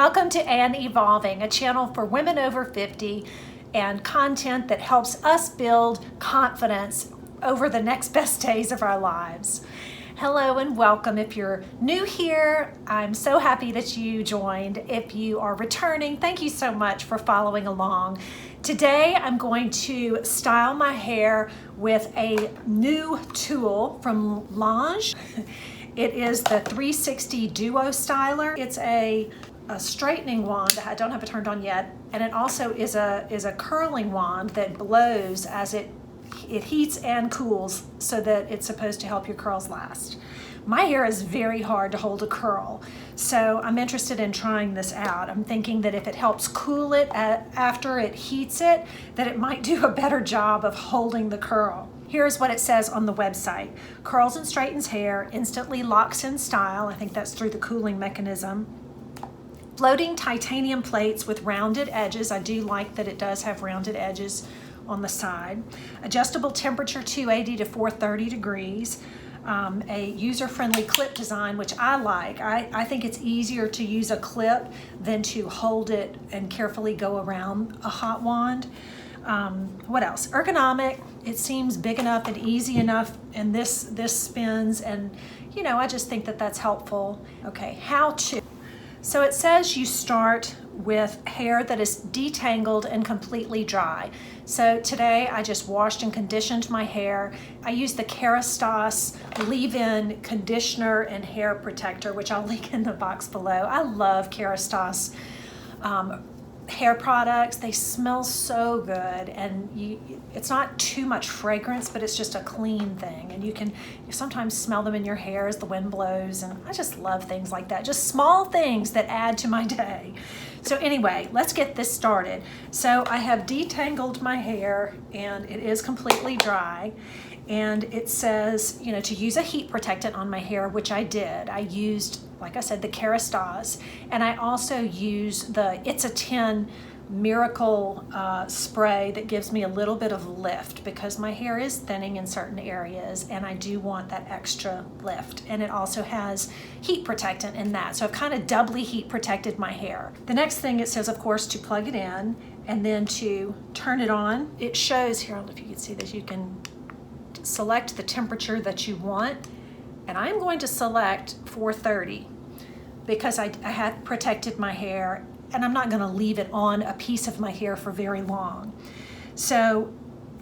Welcome to Ann Evolving, a channel for women over 50 and content that helps us build confidence over the next best days of our lives. Hello and welcome. If you're new here, I'm so happy that you joined. If you are returning, thank you so much for following along. Today, I'm going to style my hair with a new tool from Lange. It is the 360 Duo Styler. It's a straightening wand. I don't have it turned on yet. And it also is a curling wand that blows as it heats and cools so that it's supposed to help your curls last. My hair is very hard to hold a curl, so I'm interested in trying this out. I'm thinking that if it helps cool it after it heats it, that it might do a better job of holding the curl. Here's what it says on the website. Curls and straightens hair, instantly locks in style. I think that's through the cooling mechanism. Floating titanium plates with rounded edges. I do like that it does have rounded edges on the side. Adjustable temperature 280 to 430 degrees. A user-friendly clip design, which I like. I think it's easier to use a clip than to hold it and carefully go around a hot wand. What else? Ergonomic. It seems big enough and easy enough, and this spins, and you know, I just think that that's helpful. Okay, how to. So it says you start with hair that is detangled and completely dry. So today I just washed and conditioned my hair. I used the Kerastase leave-in conditioner and hair protector, which I'll link in the box below. I love Kerastase hair products. They smell so good, and it's not too much fragrance, but it's just a clean thing, and you sometimes smell them in your hair as the wind blows, and I just love things like that, just small things that add to my day. So anyway, let's get this started. So I have detangled my hair and it is completely dry, and it says, you know, to use a heat protectant on my hair, which I did. I used, like I said, the Kerastase, and I also use the It's a 10 Miracle spray that gives me a little bit of lift because my hair is thinning in certain areas and I do want that extra lift. And it also has heat protectant in that. So I've kind of doubly heat protected my hair. The next thing it says, of course, to plug it in and then to turn it on. It shows here, I don't know if you can see this, you can select the temperature that you want. And I'm going to select 430 because I have protected my hair, and I'm not going to leave it on a piece of my hair for very long. So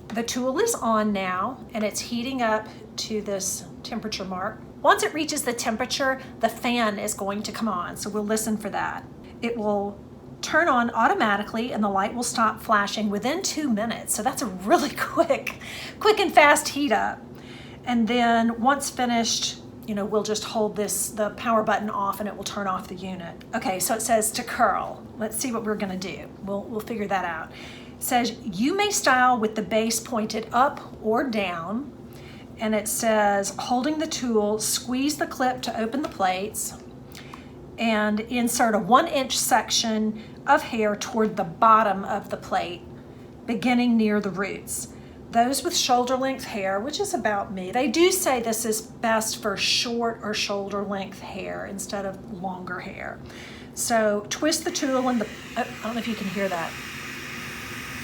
the tool is on now, and it's heating up to this temperature mark. Once it reaches the temperature, the fan is going to come on, so we'll listen for that. It will turn on automatically, and the light will stop flashing within 2 minutes. So that's a really quick and fast heat up. And then once finished, you know, we'll just hold the power button off and it will turn off the unit. Okay, so it says to curl. Let's see what we're gonna do. We'll figure that out. It says you may style with the base pointed up or down. And it says holding the tool, squeeze the clip to open the plates and insert a 1-inch section of hair toward the bottom of the plate, beginning near the roots. Those with shoulder length hair, which is about me, they do say this is best for short or shoulder length hair instead of longer hair. So twist the tool in I don't know if you can hear that.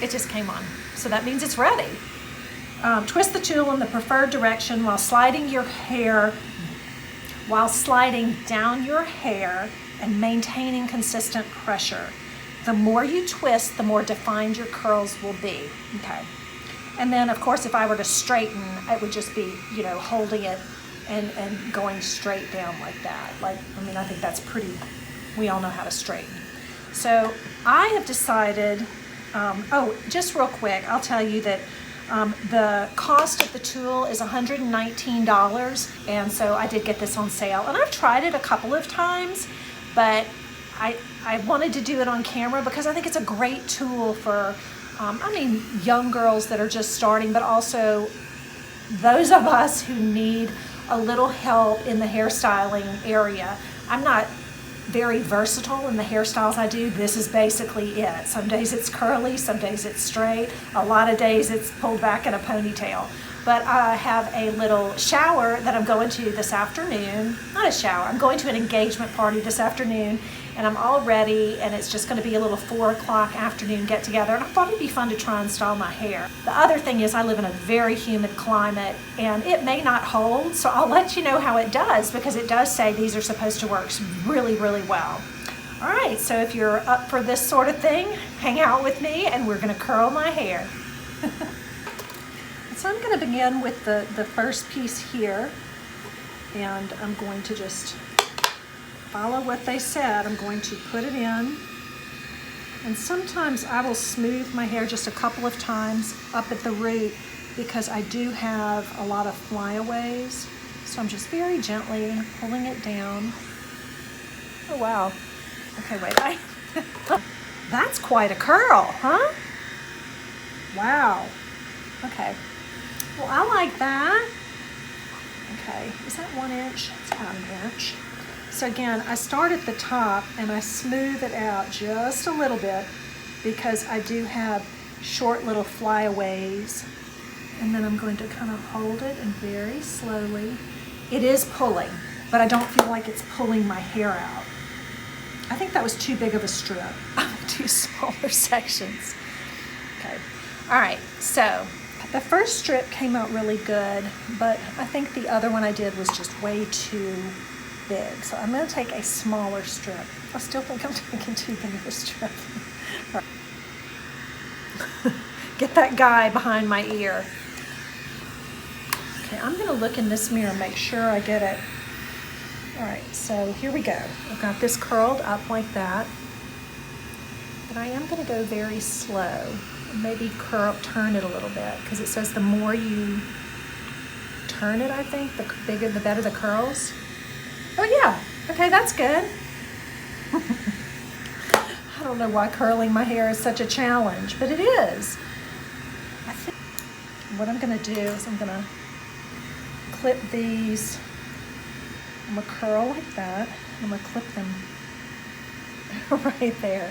It just came on. So that means it's ready. Twist the tool in the preferred direction while sliding down your hair and maintaining consistent pressure. The more you twist, the more defined your curls will be. Okay. And then, of course, if I were to straighten, it would just be, you know, holding it and going straight down like that. I think that's pretty, we all know how to straighten. So I have decided, just real quick, I'll tell you that the cost of the tool is $119, and so I did get this on sale. And I've tried it a couple of times, but I wanted to do it on camera because I think it's a great tool for young girls that are just starting, but also those of us who need a little help in the hairstyling area. I'm not very versatile in the hairstyles I do. This is basically it. Some days it's curly, some days it's straight. A lot of days it's pulled back in a ponytail. But I have a little shower that I'm going to this afternoon. Not a shower, I'm going to an engagement party this afternoon. and I'm all ready, and it's just gonna be a little 4 o'clock afternoon get together, and I thought it'd be fun to try and style my hair. The other thing is I live in a very humid climate, and it may not hold, so I'll let you know how it does, because it does say these are supposed to work really, really well. All right, so if you're up for this sort of thing, hang out with me, and we're gonna curl my hair. So I'm gonna begin with the first piece here, and I'm going to just follow what they said. I'm going to put it in, and sometimes I will smooth my hair just a couple of times up at the root, because I do have a lot of flyaways. So I'm just very gently pulling it down. Oh wow. Okay, wait, that's quite a curl, huh? Wow. Okay. Well, I like that. Okay, is that 1 inch? It's about an inch. So again, I start at the top and I smooth it out just a little bit, because I do have short little flyaways. And then I'm going to kind of hold it and very slowly. It is pulling, but I don't feel like it's pulling my hair out. I think that was too big of a strip. I'm gonna do smaller sections. Okay, all right, so the first strip came out really good, but I think the other one I did was just way too big. So I'm gonna take a smaller strip. I still think I'm taking too big of a strip. Get that guy behind my ear. Okay, I'm gonna look in this mirror and make sure I get it. All right, so here we go. I've got this curled up like that, but I am gonna go very slow. Maybe turn it a little bit, because it says the more you turn it, I think, the bigger, the better the curls. Oh yeah, okay, that's good. I don't know why curling my hair is such a challenge, but it is. I think what I'm gonna do is I'm gonna clip these. I'm gonna curl like that. I'm gonna clip them right there.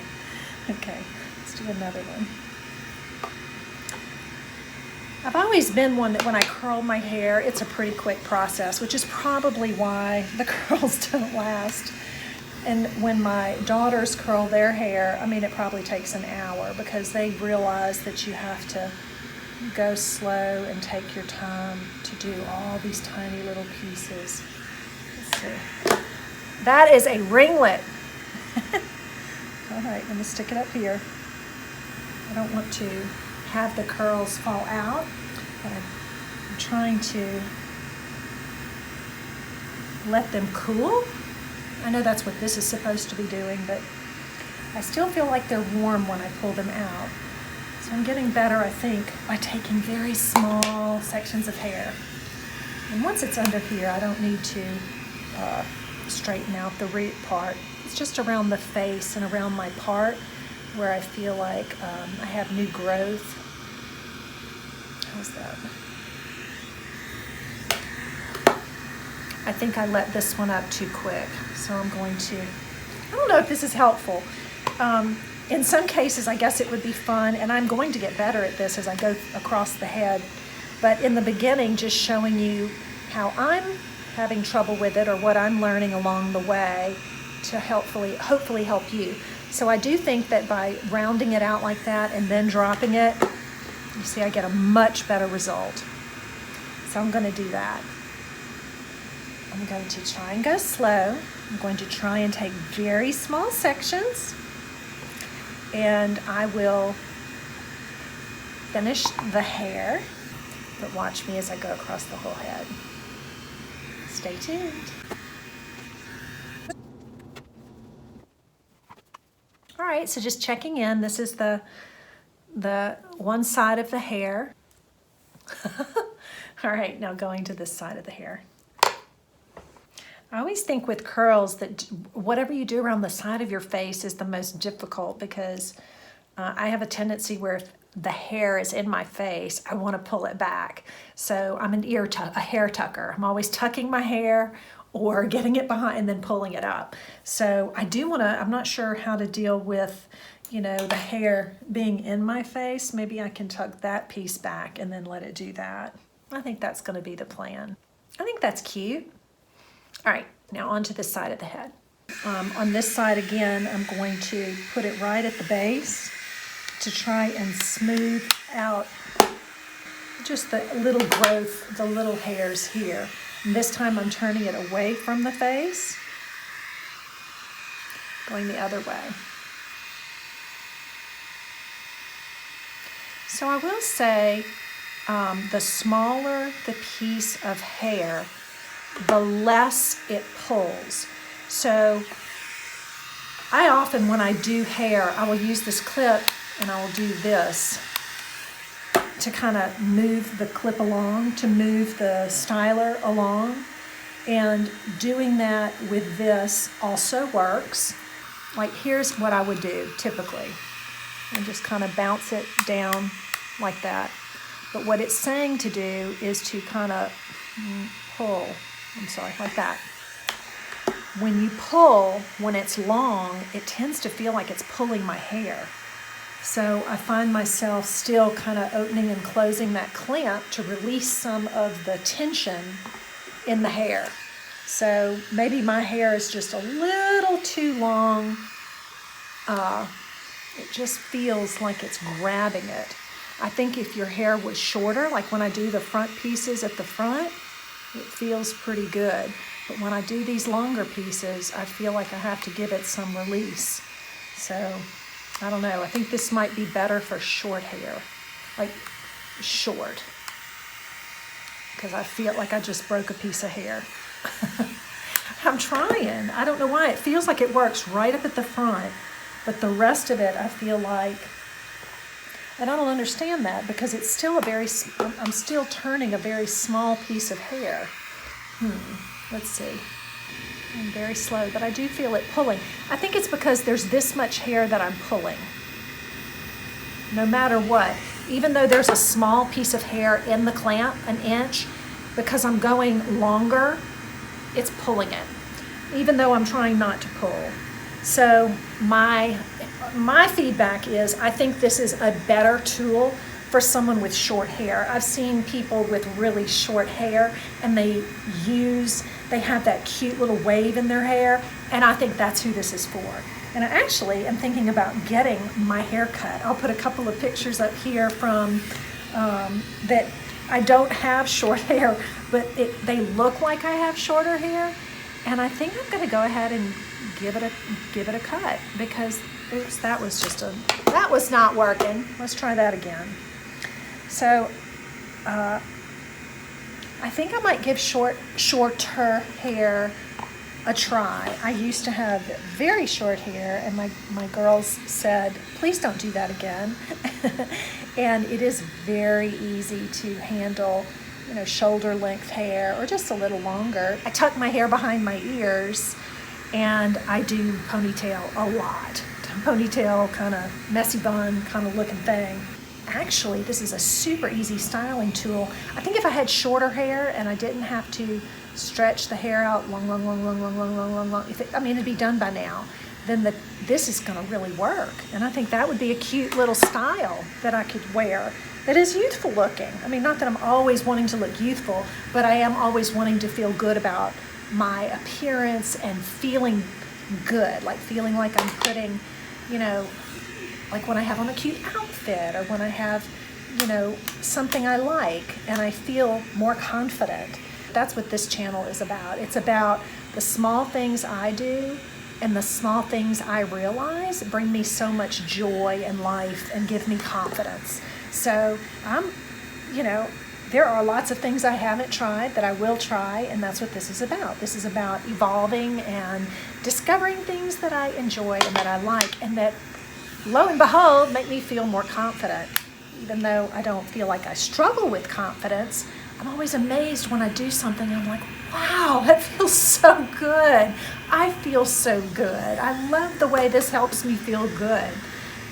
Okay, let's do another one. I've always been one that when I curl my hair, it's a pretty quick process, which is probably why the curls don't last. And when my daughters curl their hair, I mean, it probably takes an hour, because they realize that you have to go slow and take your time to do all these tiny little pieces. Let's see. That is a ringlet. All right, let me stick it up here. I don't want to have the curls fall out, but I'm trying to let them cool. I know that's what this is supposed to be doing, but I still feel like they're warm when I pull them out. So I'm getting better, I think, by taking very small sections of hair. And once it's under here, I don't need to straighten out the root part. It's just around the face and around my part where I feel like I have new growth. How's that? I think I let this one up too quick, so I'm going to, I don't know if this is helpful. In some cases, I guess it would be fun, and I'm going to get better at this as I go across the head, but in the beginning, just showing you how I'm having trouble with it or what I'm learning along the way to hopefully help you. So I do think that by rounding it out like that and then dropping it, you see I get a much better result. So I'm going to do that. I'm going to try and go slow. I'm going to try and take very small sections, and I will finish the hair, but watch me as I go across the whole head. Stay tuned. All right, so just checking in. This is the one side of the hair. All right, now going to this side of the hair. I always think with curls that whatever you do around the side of your face is the most difficult, because I have a tendency where if the hair is in my face, I want to pull it back. So I'm a hair tucker. I'm always tucking my hair or getting it behind and then pulling it up. So I do want to, I'm not sure how to deal with, you know, the hair being in my face. Maybe I can tuck that piece back and then let it do that. I think that's going to be the plan. I think that's cute. All right, now onto this side of the head. On this side again, I'm going to put it right at the base to try and smooth out just the little growth, the little hairs here. And this time I'm turning it away from the face, going the other way. So I will say, the smaller the piece of hair, the less it pulls. So I often, when I do hair, I will use this clip and I will do this to kind of move the clip along, to move the styler along. And doing that with this also works. Like, here's what I would do typically. And just kind of bounce it down like that. But what it's saying to do is to kind of pull, like that. When you pull, when it's long, it tends to feel like it's pulling my hair. So I find myself still kind of opening and closing that clamp to release some of the tension in the hair. So maybe my hair is just a little too long. It just feels like it's grabbing it. I think if your hair was shorter, like when I do the front pieces at the front, it feels pretty good. But when I do these longer pieces, I feel like I have to give it some release. So, I don't know. I think this might be better for short hair, like short. Because I feel like I just broke a piece of hair. I'm trying. I don't know why. It feels like it works right up at the front. But the rest of it, I feel like, and I don't understand that because it's still I'm still turning a very small piece of hair. Let's see. I'm very slow, but I do feel it pulling. I think it's because there's this much hair that I'm pulling. No matter what. Even though there's a small piece of hair in the clamp, an inch, because I'm going longer, it's pulling it. Even though I'm trying not to pull. So my feedback is I think this is a better tool for someone with short hair. I've seen people with really short hair and they have that cute little wave in their hair, and I think that's who this is for. And I actually am thinking about getting my hair cut. I'll put a couple of pictures up here from that I don't have short hair, but they look like I have shorter hair, and I think I'm gonna go ahead and give it a cut because that was not working. Let's try that again. So I think I might give shorter hair a try. I used to have very short hair, and my girls said, please don't do that again. And it is very easy to handle, shoulder length hair or just a little longer. I tuck my hair behind my ears, and I do ponytail a lot. Ponytail, kind of messy bun kind of looking thing. Actually, this is a super easy styling tool. I think if I had shorter hair and I didn't have to stretch the hair out long, it'd be done by now, then this is gonna really work. And I think that would be a cute little style that I could wear that is youthful looking. I mean, not that I'm always wanting to look youthful, but I am always wanting to feel good about my appearance and feeling good, like feeling like I'm putting, like when I have on a cute outfit or when I have, something I like and I feel more confident. That's what this channel is about. It's about the small things I do and the small things I realize bring me so much joy in life and give me confidence. So there are lots of things I haven't tried that I will try, and that's what this is about. This is about evolving and discovering things that I enjoy and that I like, and that, lo and behold, make me feel more confident. Even though I don't feel like I struggle with confidence, I'm always amazed when I do something. I'm like, wow, that feels so good. I feel so good. I love the way this helps me feel good.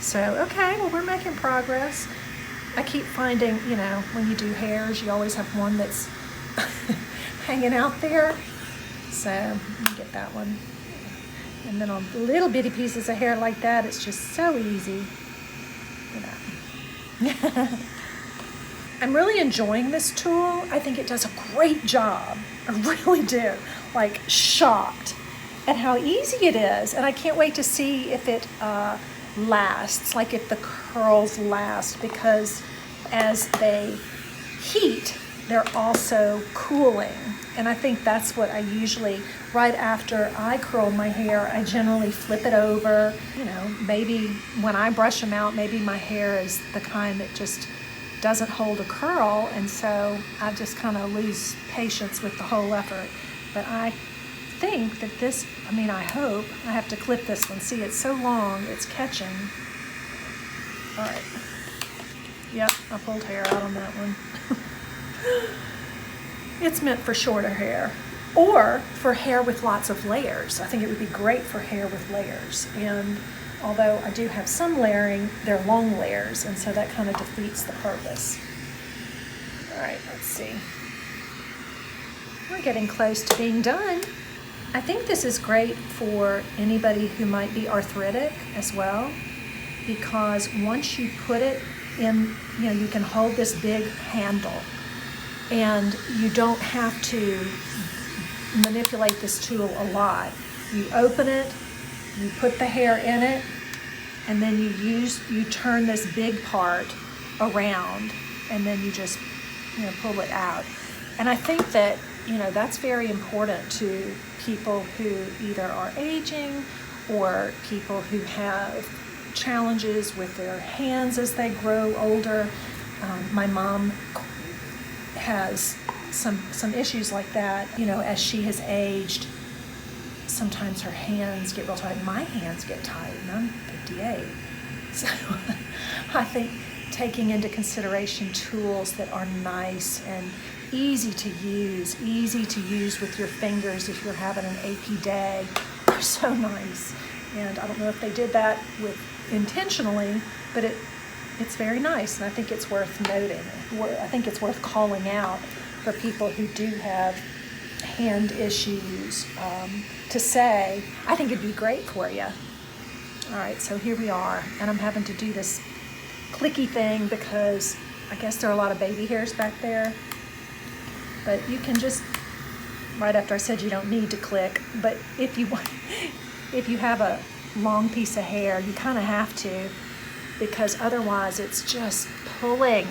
So, okay, well, we're making progress. I keep finding, when you do hairs, you always have one that's hanging out there. So, let me get that one. And then on little bitty pieces of hair like that, it's just so easy. I'm really enjoying this tool. I think it does a great job. I really do. Like, shocked at how easy it is. And I can't wait to see if it lasts, like if the curls last, because as they heat, they're also cooling. And I think that's what I usually, right after I curl my hair, I generally flip it over. You know, maybe when I brush them out, maybe my hair is the kind that just doesn't hold a curl, and so I just kind of lose patience with the whole effort. But I think that this, I hope, I have to clip this one. See, it's so long, it's catching. All right. Yep, I pulled hair out on that one. It's meant for shorter hair or for hair with lots of layers. I think it would be great for hair with layers. And although I do have some layering, they're long layers, and so that kind of defeats the purpose. All right, let's see. We're getting close to being done. I think this is great for anybody who might be arthritic as well, because once you put it in, you can hold this big handle, and you don't have to manipulate this tool a lot. You open it, you put the hair in it, and then you turn this big part around, and then you just pull it out. And I think that that's very important to people who either are aging or people who have challenges with their hands as they grow older. My mom has some issues like that. As she has aged, sometimes her hands get real tight. My hands get tight, and I'm 58. So I think taking into consideration tools that are nice and easy to use with your fingers if you're having an achy day, are so nice. And I don't know if they did that intentionally, but it's very nice, and I think it's worth noting. I think it's worth calling out for people who do have hand issues, to say, I think it'd be great for you. All right, so here we are, and I'm having to do this clicky thing because I guess there are a lot of baby hairs back there. But you can just, right after I said you don't need to click, but if you have a long piece of hair, you kind of have to, because otherwise it's just pulling.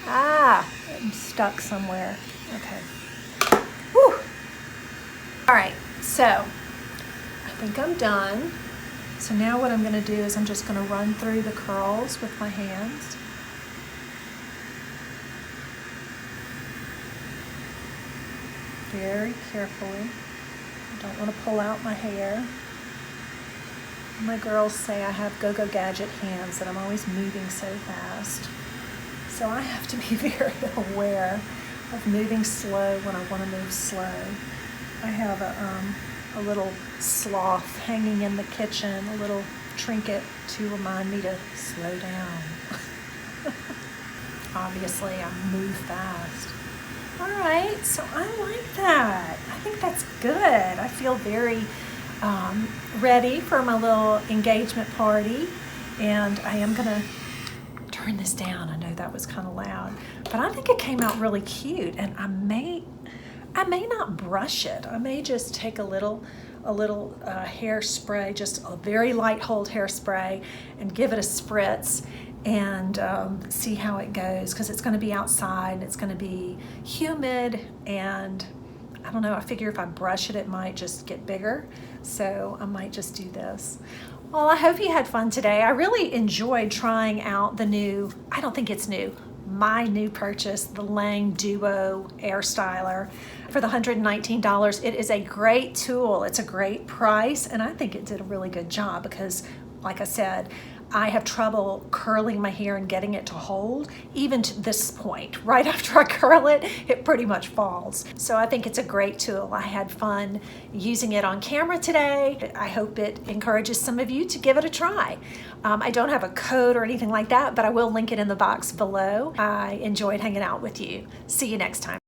I'm stuck somewhere. Okay. Whew. All right, so I think I'm done. So now what I'm going to do is I'm just going to run through the curls with my hands. Very carefully. I don't want to pull out my hair. My girls say I have go-go gadget hands, that I'm always moving so fast. So I have to be very aware of moving slow when I want to move slow. I have a little sloth hanging in the kitchen, a little trinket to remind me to slow down. Obviously, I move fast. All right, so I like that. I think that's good. I feel very ready for my little engagement party, and I am gonna turn this down. I know that was kind of loud, but I think it came out really cute, and I may not brush it. I may just take a little hairspray, just a very light hold hairspray, and give it a spritz and see how it goes, because it's going to be outside and it's going to be humid, and I don't know, I figure if I brush it, it might just get bigger, so I might just do this. Well, I hope you had fun today. I really enjoyed trying out the new, I don't think it's new, my new purchase, the Lang Duo Air Styler for the $119. It is a great tool. It's a great price, and I think it did a really good job because, like I said, I have trouble curling my hair and getting it to hold. Even to this point, right after I curl it, it pretty much falls. So I think it's a great tool. I had fun using it on camera today. I hope it encourages some of you to give it a try. I don't have a code or anything like that, but I will link it in the box below. I enjoyed hanging out with you. See you next time.